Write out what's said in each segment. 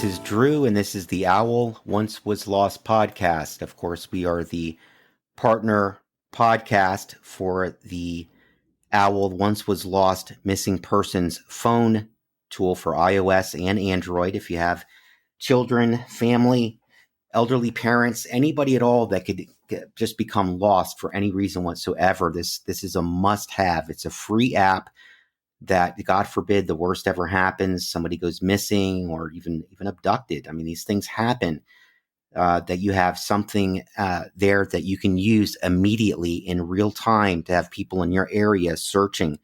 This is Drew, and this is the Owl Once Was Lost podcast. Of course, we are the partner podcast for the Owl Once Was Lost Missing Persons phone tool for iOS and Android. If you have children, family, elderly parents, anybody at all that could just become lost for any reason whatsoever, this is a must-have. It's a free app that, God forbid, the worst ever happens, somebody goes missing or even abducted. I mean, these things happen, that you have something there that you can use immediately in real time to have people in your area searching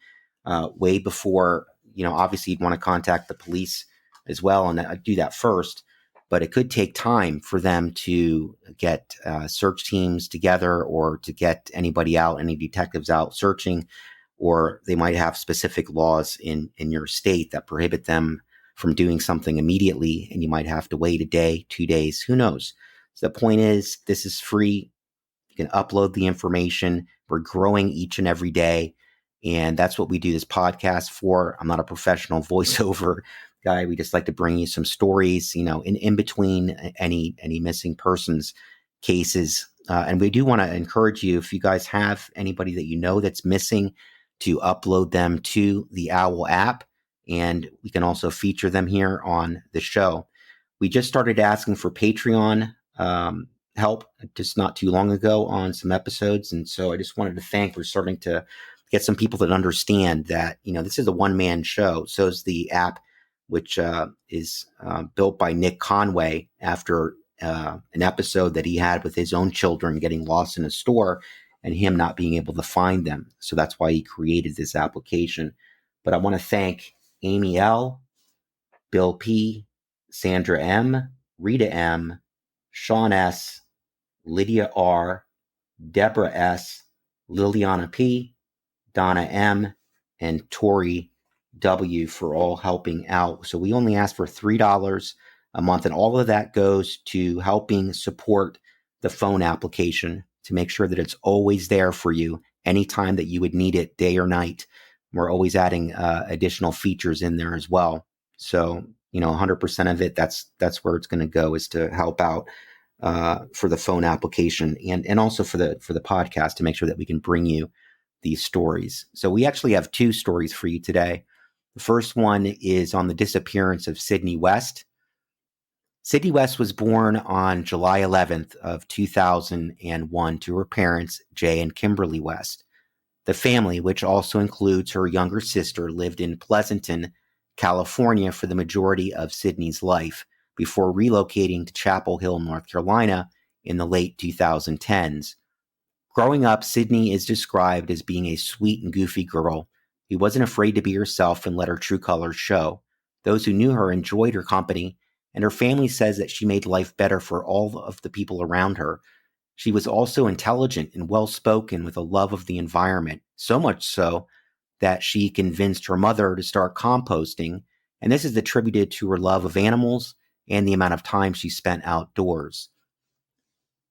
way before, obviously you'd want to contact the police as well and do that first. But it could take time for them to get search teams together or to get anybody out, any detectives out searching, or they might have specific laws in your state that prohibit them from doing something immediately, and you might have to wait a day, 2 days, who knows? So the point is, this is free. You can upload the information. We're growing each and every day, and that's what we do this podcast for. I'm not a professional voiceover guy. We just like to bring you some stories, in between any missing persons cases. And we do want to encourage you, if you guys have anybody that you know that's missing, to upload them to the Owl app, and we can also feature them here on the show. We just started asking for Patreon help just not too long ago on some episodes, and so I just wanted to thank, we're starting to get some people that understand that, this is a one-man show. So is the app, which is built by Nick Conway after an episode that he had with his own children getting lost in a store and him not being able to find them. So that's why he created this application. But I want to thank Amy L., Bill P., Sandra M., Rita M., Sean S., Lydia R., Deborah S., Liliana P., Donna M., and Tori W. for all helping out. So we only ask for $3 a month, and all of that goes to helping support the phone application to make sure that it's always there for you anytime that you would need it, day or night. We're always adding additional features in there as well. So, 100% of it, that's where it's going to go, is to help out for the phone application and also for the podcast, to make sure that we can bring you these stories. So we actually have two stories for you today. The first one is on the disappearance of Sydney West. Sydney West was born on July 11th of 2001 to her parents, Jay and Kimberly West. The family, which also includes her younger sister, lived in Pleasanton, California for the majority of Sydney's life before relocating to Chapel Hill, North Carolina in the late 2010s. Growing up, Sydney is described as being a sweet and goofy girl who wasn't afraid to be herself and let her true colors show. Those who knew her enjoyed her company, and her family says that she made life better for all of the people around her. She was also intelligent and well-spoken with a love of the environment, so much so that she convinced her mother to start composting, and this is attributed to her love of animals and the amount of time she spent outdoors.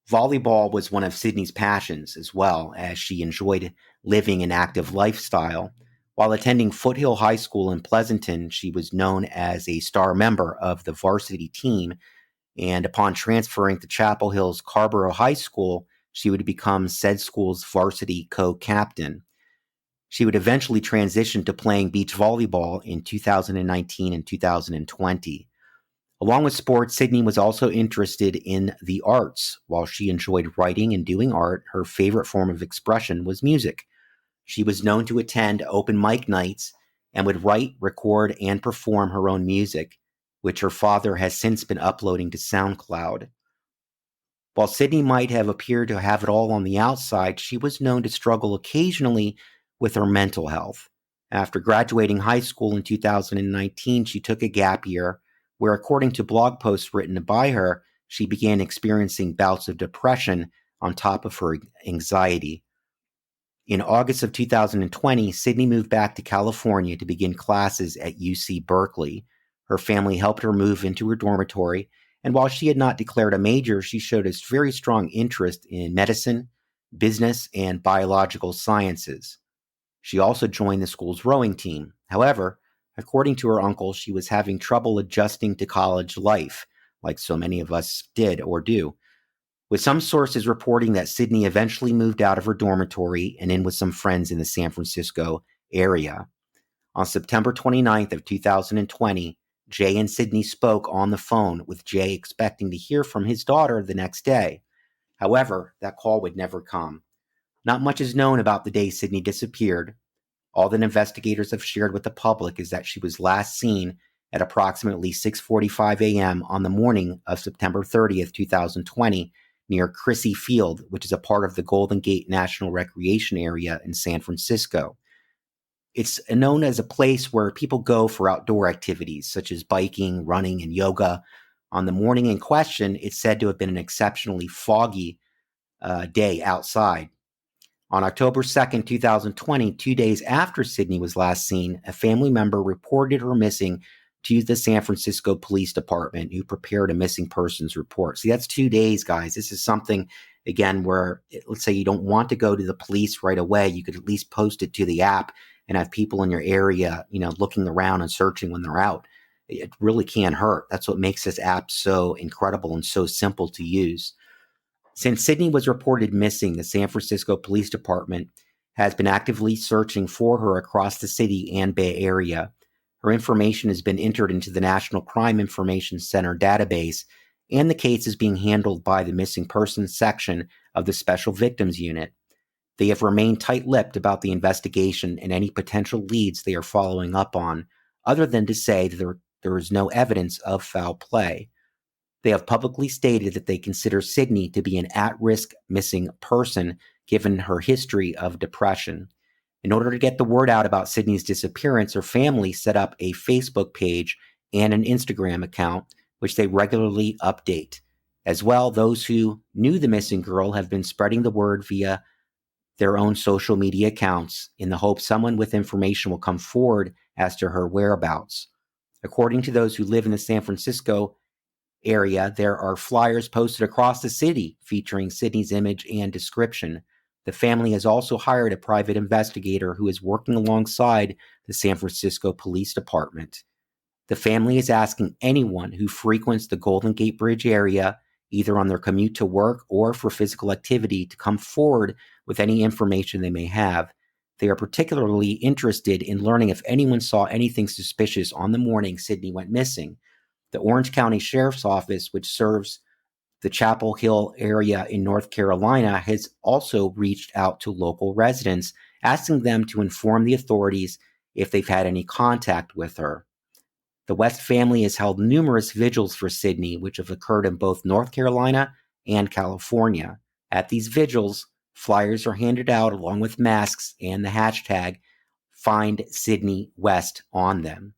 Volleyball was one of Sydney's passions, as well as she enjoyed living an active lifestyle. While attending Foothill High School in Pleasanton, she was known as a star member of the varsity team, and upon transferring to Chapel Hill's Carborough High School, she would become said school's varsity co-captain. She would eventually transition to playing beach volleyball in 2019 and 2020. Along with sports, Sydney was also interested in the arts. While she enjoyed writing and doing art, her favorite form of expression was music. She was known to attend open mic nights and would write, record, and perform her own music, which her father has since been uploading to SoundCloud. While Sydney might have appeared to have it all on the outside, she was known to struggle occasionally with her mental health. After graduating high school in 2019, she took a gap year where, according to blog posts written by her, she began experiencing bouts of depression on top of her anxiety. In August of 2020, Sydney moved back to California to begin classes at UC Berkeley. Her family helped her move into her dormitory, and while she had not declared a major, she showed a very strong interest in medicine, business, and biological sciences. She also joined the school's rowing team. However, According to her uncle, she was having trouble adjusting to college life, like so many of us did or do, with some sources reporting that Sydney eventually moved out of her dormitory and in with some friends in the San Francisco area. On September 29th of 2020, Jay and Sydney spoke on the phone, with Jay expecting to hear from his daughter the next day. However, that call would never come. Not much is known about the day Sydney disappeared. All that investigators have shared with the public is that she was last seen at approximately 6:45 a.m. on the morning of September 30th, 2020, near Crissy Field, which is a part of the Golden Gate National Recreation Area in San Francisco. It's known as a place where people go for outdoor activities such as biking, running, and yoga. On the morning in question, it's said to have been an exceptionally foggy day outside. On October 2nd, 2020, 2 days after Sydney was last seen, a family member reported her missing to the San Francisco Police Department, who prepared a missing persons report. See, that's 2 days, guys. This is something, again, where, let's say you don't want to go to the police right away. You could at least post it to the app and have people in your area, looking around and searching when they're out. It really can't hurt. That's what makes this app so incredible and so simple to use. Since Sydney was reported missing, the San Francisco Police Department has been actively searching for her across the city and Bay Area. Her information has been entered into the National Crime Information Center database, and the case is being handled by the Missing Persons section of the Special Victims Unit. They have remained tight-lipped about the investigation and any potential leads they are following up on, other than to say that there is no evidence of foul play. They have publicly stated that they consider Sydney to be an at-risk missing person given her history of depression. In order to get the word out about Sydney's disappearance, her family set up a Facebook page and an Instagram account, which they regularly update. As well, those who knew the missing girl have been spreading the word via their own social media accounts in the hope someone with information will come forward as to her whereabouts. According to those who live in the San Francisco area, there are flyers posted across the city featuring Sydney's image and description. The family has also hired a private investigator who is working alongside the San Francisco Police Department. The family is asking anyone who frequents the Golden Gate Bridge area, either on their commute to work or for physical activity, to come forward with any information they may have. They are particularly interested in learning if anyone saw anything suspicious on the morning Sydney went missing. The Orange County Sheriff's Office, which serves the Chapel Hill area in North Carolina, has also reached out to local residents, asking them to inform the authorities if they've had any contact with her. The West family has held numerous vigils for Sydney, which have occurred in both North Carolina and California. At these vigils, flyers are handed out along with masks and the hashtag Find Sydney West on them.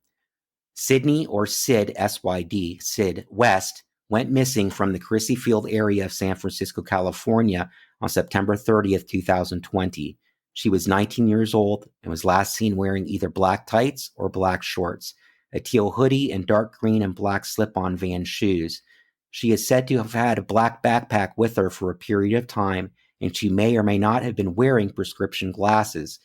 Sydney, or Sid, S-Y-D, Sid West, went missing from the Crissy Field area of San Francisco, California on September 30th, 2020. She was 19 years old and was last seen wearing either black tights or black shorts, a teal hoodie, and dark green and black slip-on Vans shoes. She is said to have had a black backpack with her for a period of time, and she may or may not have been wearing prescription glasses.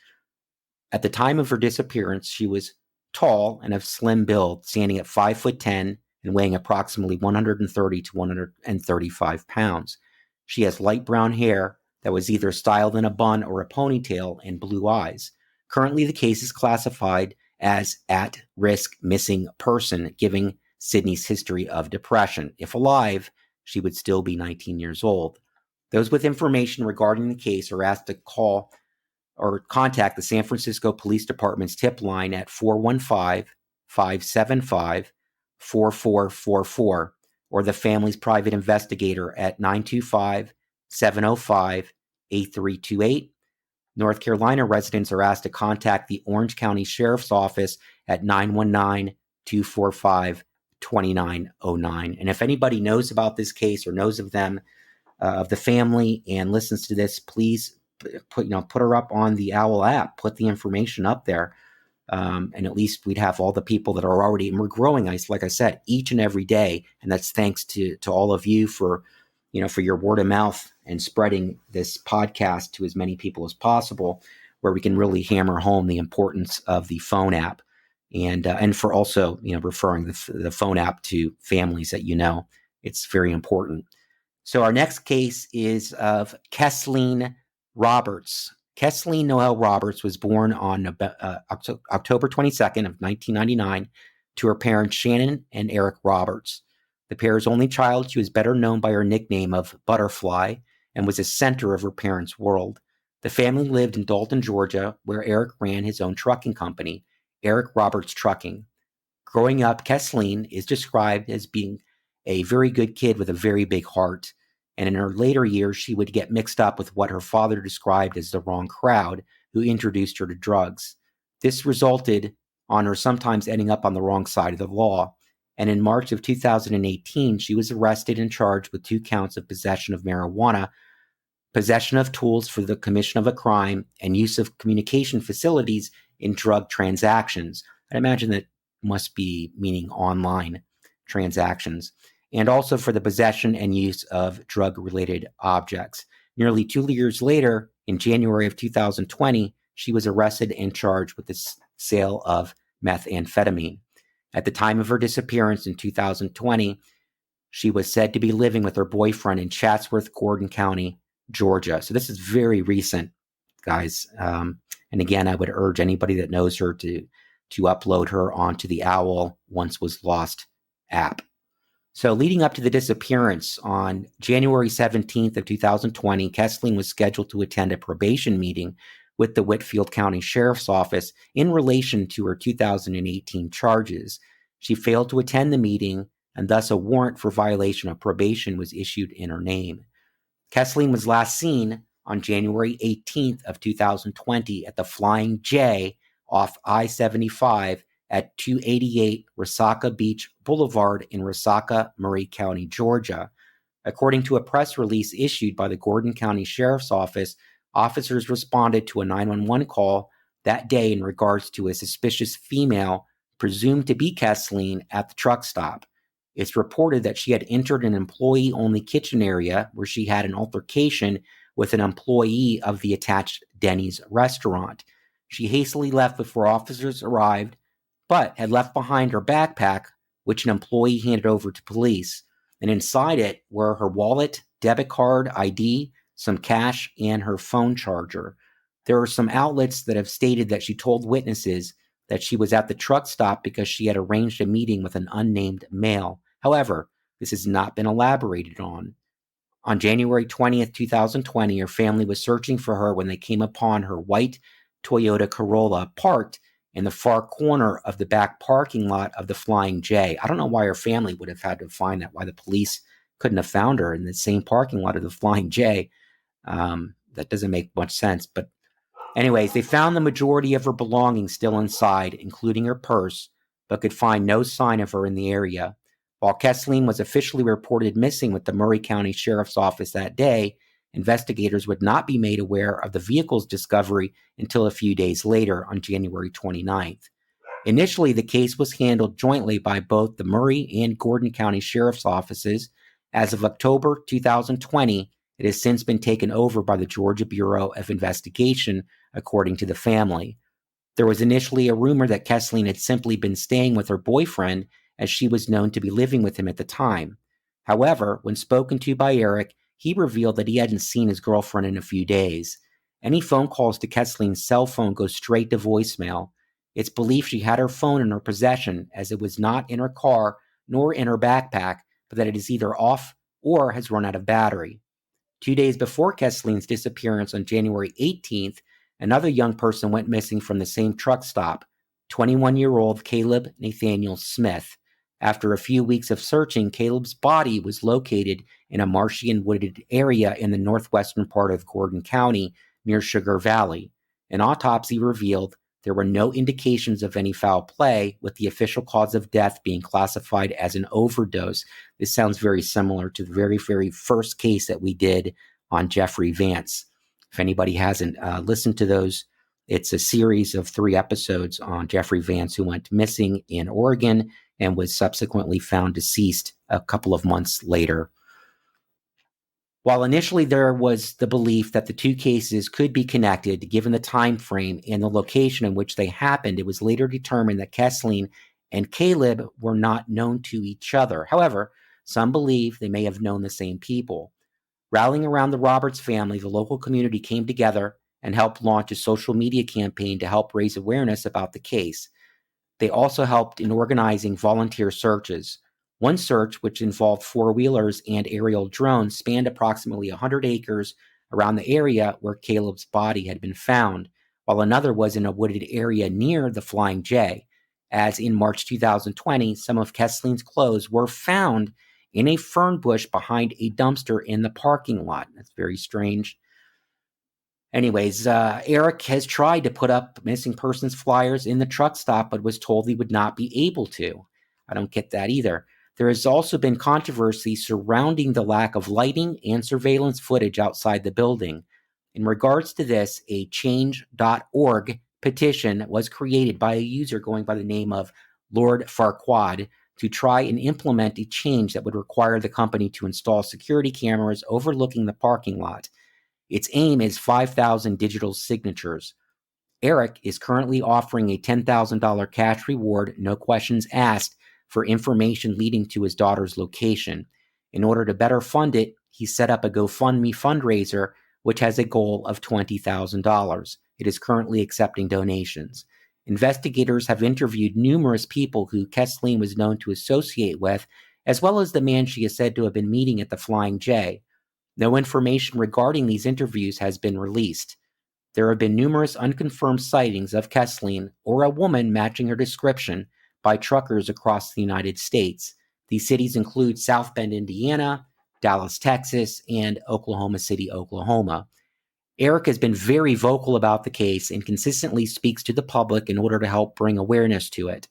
At the time of her disappearance, she was tall and of slim build, standing at 5'10" and weighing approximately 130 to 135 pounds. She has light brown hair that was either styled in a bun or a ponytail and blue eyes. Currently, the case is classified as at-risk missing person, giving Sydney's history of depression. If alive, she would still be 19 years old. Those with information regarding the case are asked to call or contact the San Francisco Police Department's tip line at 415-575-4444 or the family's private investigator at 925-705-8328. North Carolina residents are asked to contact the Orange County Sheriff's Office at 919-245-2909. And if anybody knows about this case or knows of them, of the family, and listens to this, please put her up on the OWL app, put the information up there. And at least we'd have all the people that are already, and we're growing, like I said, each and every day. And that's thanks to all of you for your word of mouth and spreading this podcast to as many people as possible, where we can really hammer home the importance of the phone app. and for also referring the phone app to families that it's very important. So our next case is of Keeslyn Roberts. Keeslyn Noel Roberts was born on October 22nd of 1999 to her parents Shannon and Eric Roberts. The pair's only child, she was better known by her nickname of Butterfly and was the center of her parents' world. The family lived in Dalton, Georgia, where Eric ran his own trucking company, Eric Roberts Trucking. Growing up, Keeslyn is described as being a very good kid with a very big heart. And in her later years, she would get mixed up with what her father described as the wrong crowd, who introduced her to drugs. This resulted on her sometimes ending up on the wrong side of the law. And in March of 2018, she was arrested and charged with 2 counts of possession of marijuana, possession of tools for the commission of a crime, and use of communication facilities in drug transactions. I imagine that must be meaning online transactions, and also for the possession and use of drug-related objects. Nearly 2 years later, in January of 2020, she was arrested and charged with the sale of methamphetamine. At the time of her disappearance in 2020, she was said to be living with her boyfriend in Chatsworth, Gordon County, Georgia. So this is very recent, guys. And again, I would urge anybody that knows her to upload her onto the Owl Once Was Lost app. So leading up to the disappearance on January 17th of 2020, Keeslyn was scheduled to attend a probation meeting with the Whitfield County Sheriff's Office in relation to her 2018 charges. She failed to attend the meeting, and thus a warrant for violation of probation was issued in her name. Keeslyn was last seen on January 18th of 2020 at the Flying J off I-75 at 288 Resaca Beach Boulevard in Resaca, Murray County, Georgia. According to a press release issued by the Gordon County Sheriff's Office, officers responded to a 911 call that day in regards to a suspicious female presumed to be Keeslyn at the truck stop. It's reported that she had entered an employee-only kitchen area where she had an altercation with an employee of the attached Denny's restaurant. She hastily left before officers arrived, but had left behind her backpack, which an employee handed over to police. And inside it were her wallet, debit card, ID, some cash, and her phone charger. There are some outlets that have stated that she told witnesses that she was at the truck stop because she had arranged a meeting with an unnamed male. However, this has not been elaborated on. On January 20th, 2020, her family was searching for her when they came upon her white Toyota Corolla parked in the far corner of the back parking lot of the Flying J. I don't know why her family would have had to find that, why the police couldn't have found her in the same parking lot of the Flying J. That doesn't make much sense. But anyways, they found the majority of her belongings still inside, including her purse, but could find no sign of her in the area. While Keeslyn was officially reported missing with the Murray County Sheriff's Office that day, investigators would not be made aware of the vehicle's discovery until a few days later on January 29th. Initially, the case was handled jointly by both the Murray and Gordon County Sheriff's Offices. As of October 2020, it has since been taken over by the Georgia Bureau of Investigation, according to the family. There was initially a rumor that Keeslyn had simply been staying with her boyfriend, as she was known to be living with him at the time. However, when spoken to by Eric, he revealed that he hadn't seen his girlfriend in a few days. Any phone calls to Keeslyn's cell phone go straight to voicemail. It's believed she had her phone in her possession, as it was not in her car nor in her backpack, but that it is either off or has run out of battery. 2 days before Keeslyn's disappearance on January 18th, another young person went missing from the same truck stop, 21-year-old Caleb Nathaniel Smith. After a few weeks of searching, Caleb's body was located in a marshy and wooded area in the northwestern part of Gordon County near Sugar Valley. An autopsy revealed there were no indications of any foul play, with the official cause of death being classified as an overdose. This sounds very similar to the very, very first case that we did on Jeffrey Vance. If anybody hasn't listened to those, it's a series of 3 episodes on Jeffrey Vance, who went missing in Oregon and was subsequently found deceased a couple of months later. While initially there was the belief that the two cases could be connected given the time frame and the location in which they happened, it was later determined that Keeslyn and Caleb were not known to each other. However, some believe they may have known the same people. Rallying around the Roberts family, the local community came together and helped launch a social media campaign to help raise awareness about the case. They also helped in organizing volunteer searches. One search, which involved four-wheelers and aerial drones, spanned approximately 100 acres around the area where Caleb's body had been found, while another was in a wooded area near the Flying J. As in March 2020, some of Keeslyn's clothes were found in a fern bush behind a dumpster in the parking lot. That's very strange. Anyways, Eric has tried to put up missing persons flyers in the truck stop, but was told he would not be able to. I don't get that either. There has also been controversy surrounding the lack of lighting and surveillance footage outside the building. In regards to this, a change.org petition was created by a user going by the name of Lord Farquaad to try and implement a change that would require the company to install security cameras overlooking the parking lot. Its aim is 5,000 digital signatures. Eric is currently offering a $10,000 cash reward, no questions asked, for information leading to his daughter's location. In order to better fund it, he set up a GoFundMe fundraiser, which has a goal of $20,000. It is currently accepting donations. Investigators have interviewed numerous people who Keeslyn was known to associate with, as well as the man she is said to have been meeting at the Flying J. No information regarding these interviews has been released. There have been numerous unconfirmed sightings of Keeslyn or a woman matching her description by truckers across the United States. These cities include South Bend, Indiana, Dallas, Texas, and Oklahoma City, Oklahoma. Eric has been very vocal about the case and consistently speaks to the public in order to help bring awareness to it.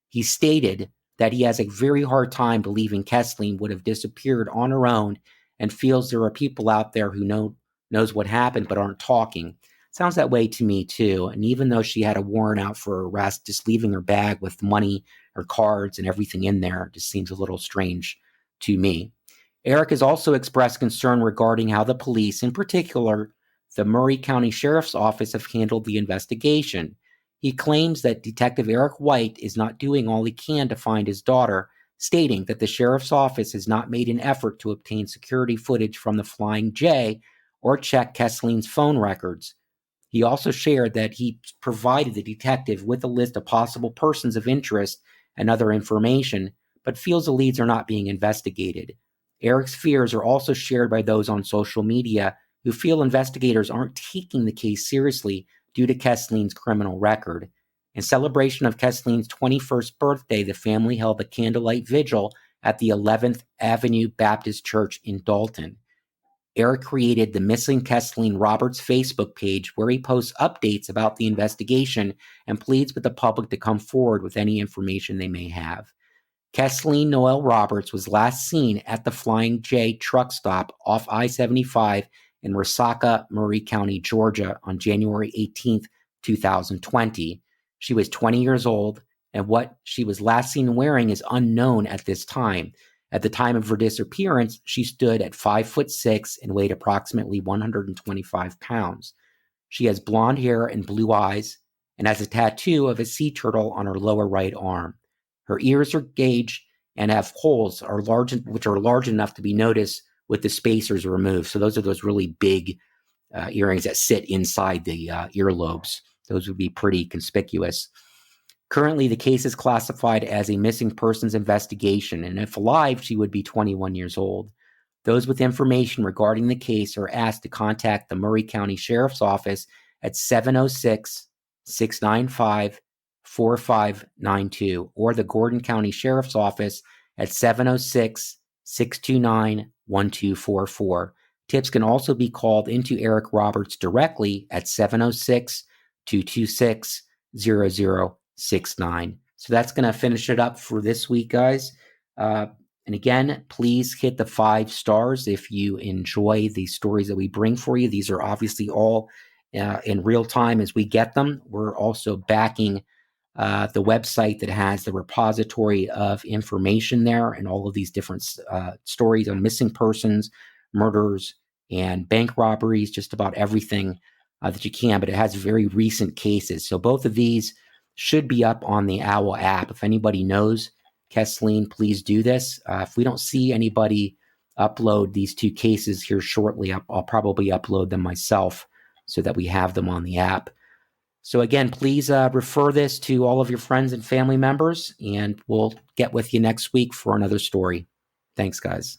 He stated that he has a very hard time believing Keeslyn would have disappeared on her own and feels there are people out there who knows what happened but aren't talking. Sounds that way to me too. And even though she had a warrant out for arrest, just leaving her bag with money, her cards, and everything in there just seems a little strange to me. Eric has also expressed concern regarding how the police, in particular the Murray County Sheriff's Office, have handled the investigation. He claims that Detective Eric White is not doing all he can to find his daughter, stating that the Sheriff's Office has not made an effort to obtain security footage from the Flying J or check Keeslyn's phone records. He also shared that he provided the detective with a list of possible persons of interest and other information, but feels the leads are not being investigated. Eric's fears are also shared by those on social media who feel investigators aren't taking the case seriously due to Keeslyn's criminal record. In celebration of Keeslyn's 21st birthday, the family held a candlelight vigil at the 11th Avenue Baptist Church in Dalton. Eric created the Missing Keeslyn Roberts Facebook page where he posts updates about the investigation and pleads with the public to come forward with any information they may have. Keeslyn Noel Roberts was last seen at the Flying J truck stop off I-75 in Resaca, Murray County, Georgia on January 18th, 2020. She was 20 years old, and what she was last seen wearing is unknown at this time. At the time of her disappearance, she stood at 5'6" and weighed approximately 125 pounds. She has blonde hair and blue eyes and has a tattoo of a sea turtle on her lower right arm. Her ears are gauged and have holes which are large enough to be noticed with the spacers removed. So those are those really big earrings that sit inside the earlobes. Those would be pretty conspicuous. Currently, the case is classified as a missing persons investigation, and if alive, she would be 21 years old. Those with information regarding the case are asked to contact the Murray County Sheriff's Office at 706-695-4592 or the Gordon County Sheriff's Office at 706-629-1244. Tips can also be called into Eric Roberts directly at 706-226-0069. So that's going to finish it up for this week, guys. And again, please hit the 5 stars if you enjoy the stories that we bring for you. These are obviously all in real time as we get them. We're also backing the website that has the repository of information there and all of these different stories on missing persons, murders, and bank robberies, just about everything that you can, but it has very recent cases. So both of these should be up on the OWL app. If anybody knows, Keeslyn, please do this. If we don't see anybody upload these two cases here shortly, I'll probably upload them myself so that we have them on the app. So again, please refer this to all of your friends and family members, and we'll get with you next week for another story. Thanks, guys.